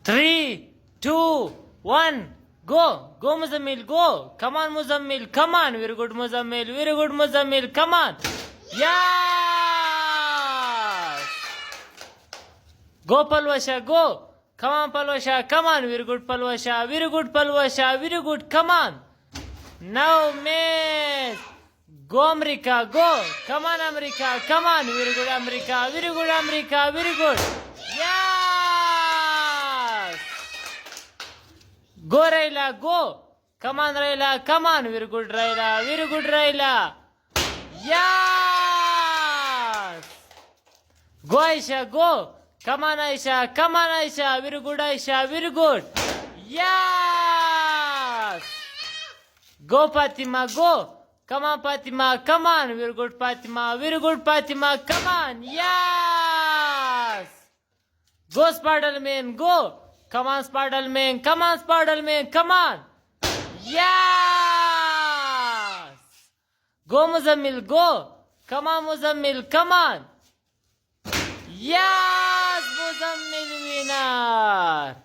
3, 2, 1, go. Go, Muzammil, go. Come on, Muzammil, come on. Very good, Muzammil, very good, Muzammil, come on. Yes. Go, Palwasha, go. Come on, Palwasha, come on. Very good, Palwasha, very good, Palwasha, very good, come on. Now, miss. Go, America, go. Come on, America, come on. Very good, America, very good, America, very good. Yes. Go, Raila, go. Come on, Raila, come on. Very good, Raila, very good, Raila. Yes. Go, Aisha, go. Come on, Aisha, come on, Aisha. Very good, Aisha, very good. Yes. Go, Fatima, go. Come on, Fatima, come on. Very good, Fatima, very good, Fatima, come on. Yes. Go, Spider-Man, go. Come on, Spider-Man, come on, Spider-Man, come on. Yes. Go, Muzammil, go. Come on, Muzammil, come on. Yes, Muzammil winner.